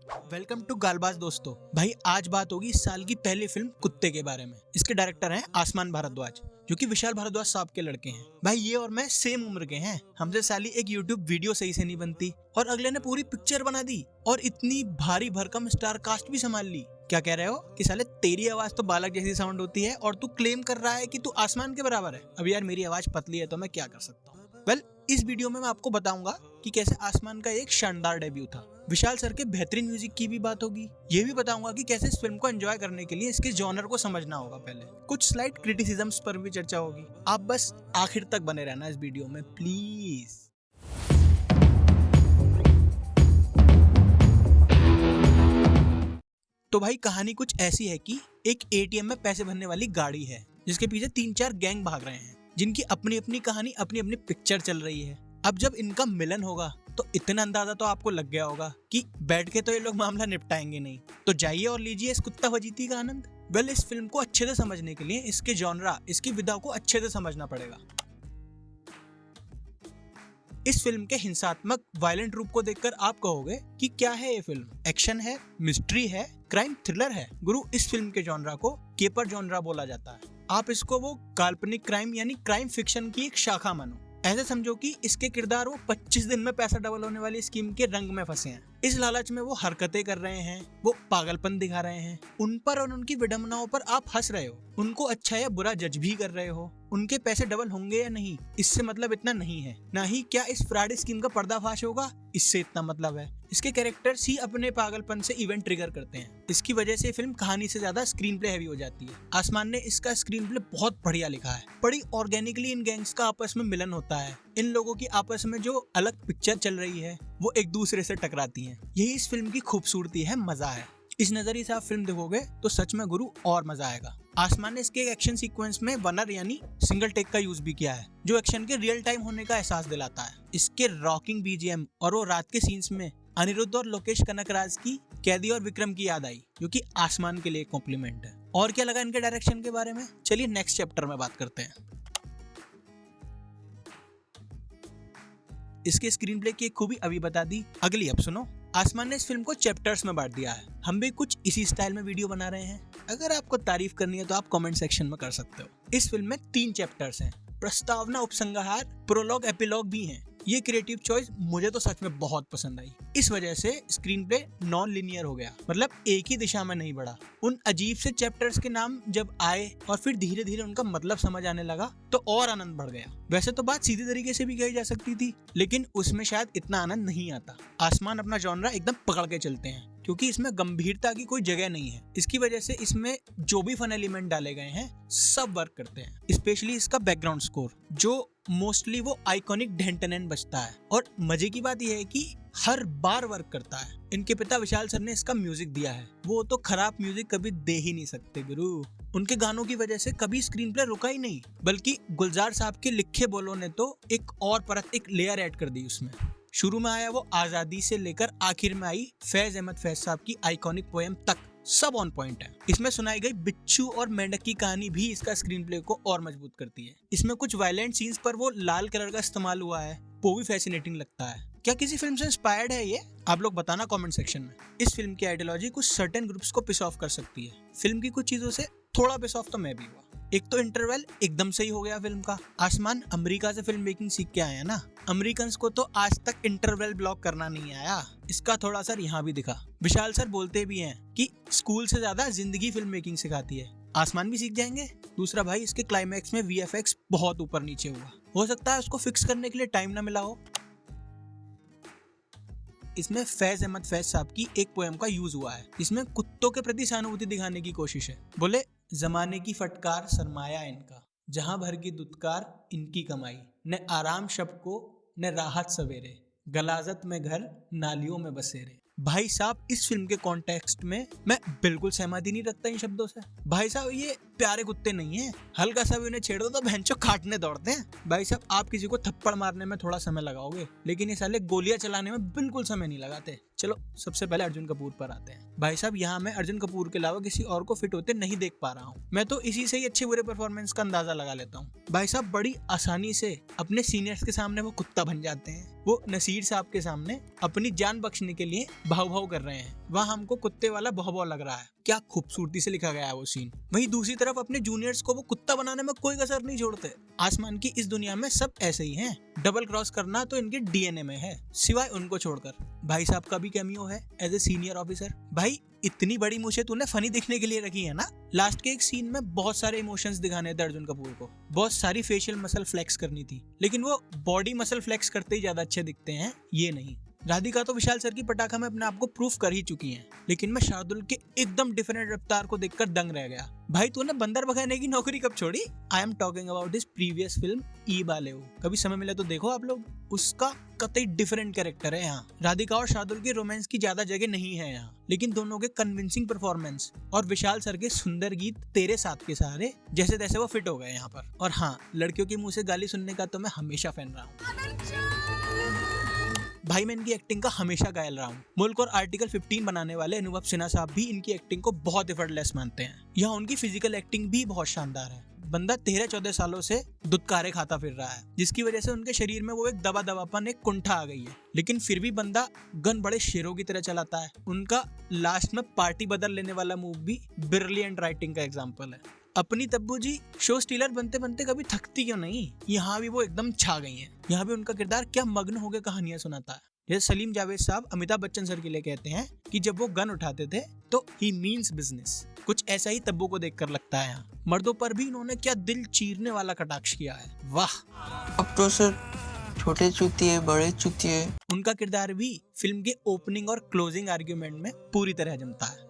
Welcome to गालबाज दोस्तों। भाई आज बात होगी इस साल की पहली फिल्म कुत्ते के बारे में। इसके डायरेक्टर हैं आसमान भारद्वाज, जो कि विशाल भारद्वाज साहब के लड़के हैं। भाई ये और मैं सेम उम्र के हैं। हमसे साली एक यूट्यूब वीडियो सही से नहीं बनती और अगले ने पूरी पिक्चर बना दी और इतनी भारी भरकम स्टार कास्ट भी संभाल ली। क्या कह रहे हो कि साले तेरी आवाज तो बालक जैसी साउंड होती है और तू क्लेम कर रहा है कि तू आसमान के बराबर है। अब यार मेरी आवाज पतली है तो मैं क्या कर सकता हूँ। वेल, इस वीडियो में मैं आपको बताऊंगा कि कैसे आसमान का एक शानदार डेब्यू था। विशाल सर के बेहतरीन म्यूजिक की भी बात होगी। ये भी बताऊंगा कि कैसे इस फिल्म को एंजॉय करने के लिए इसके जॉनर को समझना होगा। पहले कुछ स्लाइट क्रिटिसिज्म्स पर भी चर्चा होगी। आप बस आखिर तक बने रहना इस वीडियो में प्लीज। तो भाई कहानी कुछ ऐसी है कि एक एटीएम में पैसे भरने वाली गाड़ी है जिसके पीछे 3-4 गैंग भाग रहे हैं, जिनकी अपनी अपनी कहानी अपनी अपनी पिक्चर चल रही है। अब जब इनका मिलन होगा तो इतना अंदाजा तो आपको लग गया होगा कि बैठ के तो ये लोग मामला निपटाएंगे नहीं। तो जाइए और लीजिए इस कुत्ता फजीती का आनंद। वेल, इस फिल्म को अच्छे से समझने के लिए इसके जॉनरा, इसकी विधा को अच्छे से समझना पड़ेगा। इस फिल्म के हिंसात्मक वायलेंट रूप को देखकर आप कहोगे कि क्या है ये फिल्म, एक्शन है, मिस्ट्री है, क्राइम थ्रिलर है। गुरु, इस फिल्म के जॉनरा को केपर जॉनरा बोला जाता है। आप इसको वो काल्पनिक क्राइम यानी क्राइम फिक्शन की एक शाखा मानो। ऐसे समझो कि इसके किरदार वो 25 दिन में पैसा डबल होने वाली स्कीम के रंग में फंसे हैं। इस लालच में वो हरकतें कर रहे हैं, वो पागलपन दिखा रहे हैं। उन पर और उनकी विडंबनाओं पर आप हंस रहे हो, उनको अच्छा या बुरा जज भी कर रहे हो। उनके पैसे डबल होंगे या नहीं, इससे मतलब इतना नहीं है। ना ही क्या इस फ्रॉड स्कीम का पर्दाफाश होगा, इससे इतना मतलब है। इसके कैरेक्टर्स ही अपने पागलपन से इवेंट ट्रिगर करते हैं। इसकी वजह से फिल्म कहानी से ज्यादा स्क्रीन प्ले हैवी हो जाती है। आसमान ने इसका स्क्रीन प्ले बहुत बढ़िया लिखा है। बड़ी ऑर्गेनिकली इन गैंग्स का आपस में मिलन होता है। इन लोगों की आपस में जो अलग पिक्चर चल रही है वो एक दूसरे से टकराती हैं। यही इस फिल्म की खूबसूरती है, मजा है। इस नजरिए से आप फिल्म देखोगे तो सच में गुरु और मजा आएगा। आसमान ने इसके एक्शन सीक्वेंस में वनर यानी सिंगल टेक का यूज भी किया है, जो एक्शन के रियल टाइम होने का एहसास दिलाता है। इसके रॉकिंग बीजीएम और वो रात के सीन्स में अनिरुद्ध और लोकेश कनकराज की कैदी और विक्रम की याद आई, जो कि आसमान के लिए कॉम्प्लीमेंट है। और क्या लगा इनके डायरेक्शन के बारे में, चलिए नेक्स्ट चैप्टर में बात करते हैं। इसके स्क्रीन प्ले की एक खूबी अभी बता दी, अगली अब सुनो। आसमान ने इस फिल्म को चैप्टर्स में बांट दिया है। हम भी कुछ इसी स्टाइल में वीडियो बना रहे हैं। अगर आपको तारीफ करनी है तो आप कमेंट सेक्शन में कर सकते हो। इस फिल्म में 3 चैप्टर्स हैं, प्रस्तावना, उपसंहार, प्रोलॉग, एपिलॉग भी हैं। ये क्रिएटिव चॉइस मुझे तो सच में बहुत पसंद आई। इस वजह से स्क्रीन प्ले नॉन लिनियर हो गया, मतलब एक ही दिशा में नहीं बढ़ा। उन अजीब से चैप्टर्स के नाम जब आए और फिर धीरे धीरे उनका मतलब समझ आने लगा तो और आनंद बढ़ गया। वैसे तो बात सीधी तरीके से भी कही जा सकती थी, लेकिन उसमें शायद इतना आनंद नहीं आता। आसमान अपना जॉनरा एकदम पकड़ के चलते हैं, क्योंकि इसमें गंभीरता की कोई जगह नहीं है। इसकी वजह से इसमें जो भी फन एलिमेंट डाले गए हैं सब वर्क करते हैं। स्पेशली इसका बैकग्राउंड स्कोर, जो मोस्टली वो आइकॉनिक ढेंटनेन बजता है। और मजे की बात यह है कि हर बार वर्क करता है। इनके पिता विशाल सर ने इसका म्यूजिक दिया है, वो तो खराब म्यूजिक कभी दे ही नहीं सकते गुरु। उनके गानों की वजह से कभी स्क्रीन प्ले रुका ही नहीं, बल्कि गुलजार साहब के लिखे बोलों ने तो एक और परत, एक लेयर ऐड कर दी उसमें। शुरू में आया वो आजादी से लेकर आखिर में आई फैज अहमद फैज साहब की आइकॉनिक पोएम तक, सब ऑन पॉइंट है। इसमें सुनाई गई बिच्छू और मेंढक की कहानी भी इसका स्क्रीन प्ले को और मजबूत करती है। इसमें कुछ वायलेंट सीन्स पर वो लाल कलर का इस्तेमाल हुआ है, वो भी फैसिनेटिंग लगता है। क्या किसी फिल्म से इंस्पायर्ड है ये? आप लोग बताना कमेंट सेक्शन में। इस फिल्म की आइडियोलॉजी कुछ सर्टेन ग्रुप्स को पिस ऑफ कर सकती है। फिल्म की कुछ चीजों से थोड़ा पिस ऑफ तो मैं भी हुआ। एक तो इंटरवल एकदम सही हो गया फिल्म का। आसमान अमेरिका से फिल्म मेकिंग सीख के आया ना। अमेरिकन्स को तो आज तक इंटरवल ब्लॉक करना नहीं आया, इसका थोड़ा असर यहाँ भी दिखा। विशाल सर बोलते भी हैं कि स्कूल से ज्यादा जिंदगी फिल्म मेकिंग सिखाती है। आसमान भी सीख जाएंगे। दूसरा भाई, इसके क्लाइमैक्स में वीएफएक्स बहुत ऊपर नीचे हुआ, हो सकता है उसको फिक्स करने के लिए टाइम ना मिला हो। इसमें फैज अहमद फैज साहब की एक पोएम का यूज हुआ है, इसमें कुत्तों के प्रति सहानुभूति दिखाने की कोशिश है। बोले, जमाने की फटकार सरमाया इनका, जहां भर की दुत्कार इनकी कमाई, न आराम शब को न राहत सवेरे, गलाजत में घर नालियों में बसेरे। भाई साहब, इस फिल्म के कॉन्टेक्स्ट में मैं बिल्कुल सहमति नहीं रखता इन शब्दों से। भाई साहब, ये प्यारे कुत्ते नहीं है, हल्का सा भी उन्हें छेड़ो तो भैंचो काटने दौड़ते हैं। भाई साहब आप किसी को थप्पड़ मारने में थोड़ा समय लगाओगे, लेकिन ये साले गोलियां चलाने में बिल्कुल समय नहीं लगाते। चलो सबसे पहले अर्जुन कपूर पर आते हैं। भाई साहब यहाँ मैं अर्जुन कपूर के अलावा किसी और को फिट होते नहीं देख पा रहा हूँ। मैं तो इसी से ही अच्छे बुरे परफॉर्मेंस का अंदाजा लगा लेता हूँ। भाई साहब बड़ी आसानी से अपने सीनियर्स के सामने वो कुत्ता बन जाते हैं। वो नसीर साहब के सामने अपनी जान बख्शने के लिए भाव भाव कर रहे हैं, वहाँ हमको कुत्ते वाला भाव भाव लग रहा है। क्या खूबसूरती से लिखा गया है वो सीन। वहीं दूसरी तरफ अपने जूनियर्स को वो कुत्ता बनाने में कोई कसर नहीं छोड़ते। आसमान की इस दुनिया में सब ऐसे ही हैं। डबल क्रॉस करना तो इनके डीएनए में है, सिवाय उनको छोड़कर। भाई साहब का भी कैमियो है एज ए सीनियर ऑफिसर। भाई इतनी बड़ी मुझे तूने फनी दिखने के लिए रखी है ना। लास्ट के एक सीन में बहुत सारे इमोशंस दिखाने थे अर्जुन कपूर को, बहुत सारी फेशियल मसल फ्लेक्स करनी थी, लेकिन वो बॉडी मसल फ्लेक्स करते ही ज्यादा अच्छे दिखते हैं, ये नहीं। राधिका तो विशाल सर की पटाखा में अपने आप को प्रूफ कर ही चुकी हैं, लेकिन मैं शार्दुल के एकदम डिफरेंट रफ्तार को देखकर दंग रह गया। भाई तूने बंदर भगाने की नौकरी कब छोड़ी? I am talking about his previous film ई बालेओ। कभी समय मिले तो देखो आप लोग, उसका कतई डिफरेंट कैरेक्टर है यहाँ। राधिका और शार्दुल की रोमांस की ज्यादा जगह नहीं है यहाँ, लेकिन दोनों के कन्विंसिंग परफॉर्मेंस और विशाल सर के सुंदर गीत तेरे साथ के सहारे जैसे तैसे वो फिट हो गए यहाँ पर। और हाँ, लड़कियों के मुंह से गाली सुनने का तो मैं हमेशा फैन रहा हूँ। भाई मैं इनकी एक्टिंग का हमेशा घायल रहा हूँ। मुल्क और आर्टिकल 15 बनाने वाले अनुभव सिन्हा साहब भी इनकी एक्टिंग को बहुत एफर्टलेस मानते हैं। यहाँ उनकी फिजिकल एक्टिंग भी बहुत शानदार है। बंदा 13-14 सालों से दुत्कारे खाता फिर रहा है, जिसकी वजह से उनके शरीर में वो एक दबापन, एक कुंठा आ गई है, लेकिन फिर भी बंदा गन बड़े शेरों की तरह चलाता है। उनका लास्ट में पार्टी बदल लेने वाला मूव भी ब्रिलियंट राइटिंग का एग्जाम्पल है। अपनी तब्बू जी शो स्टीलर बनते बनते कभी थकती क्यों नहीं, यहाँ भी वो एकदम छा गई हैं। यहाँ भी उनका किरदार क्या मग्न होकर कहानियां सुनाता है। जैसे सलीम जावेद साहब अमिताभ बच्चन सर के लिए कहते हैं कि जब वो गन उठाते थे तो ही मीन्स बिजनेस। कुछ ऐसा ही तब्बू को देखकर लगता है। यहाँ मर्दों पर भी इन्होंने क्या दिल चीरने वाला कटाक्ष किया है, वाह। अब तो सर छोटे चूतिए बड़े चूतिए। उनका किरदार भी फिल्म के ओपनिंग और क्लोजिंग आर्ग्यूमेंट में पूरी तरह जमता है।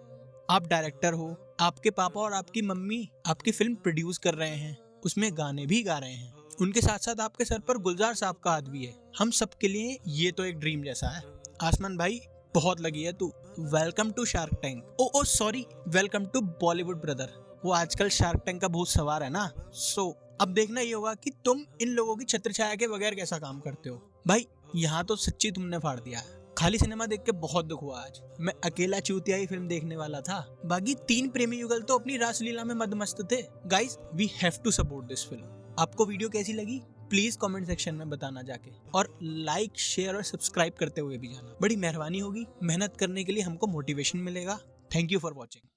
आप डायरेक्टर हो, आपके पापा और आपकी मम्मी आपकी फिल्म प्रोड्यूस कर रहे हैं, उसमें गाने भी गा रहे हैं, उनके साथ साथ आपके सर पर गुलजार साहब का हाथ भी है। हम सबके लिए ये तो एक ड्रीम जैसा है। आसमान भाई बहुत लगी है तू। Welcome to shark tank. Oh sorry, welcome to Bollywood brother. वो आजकल शार्क टैंक का भूत सवार है ना। सो अब देखना ये होगा कि तुम इन लोगों की छत्र छाया के बगैर कैसा काम करते हो। भाई यहाँ तो सच्ची तुमने फाड़ दिया है। खाली सिनेमा देख के बहुत दुख हुआ आज। मैं अकेला चूतिया ही फिल्म देखने वाला था, बाकी 3 प्रेमी युगल तो अपनी रासलीला में मदमस्त थे। Guys we have to support this film. आपको वीडियो कैसी लगी प्लीज कमेंट सेक्शन में बताना जाके, और लाइक शेयर और सब्सक्राइब करते हुए भी जाना, बड़ी मेहरबानी होगी। मेहनत करने के लिए हमको मोटिवेशन मिलेगा। Thank you for watching.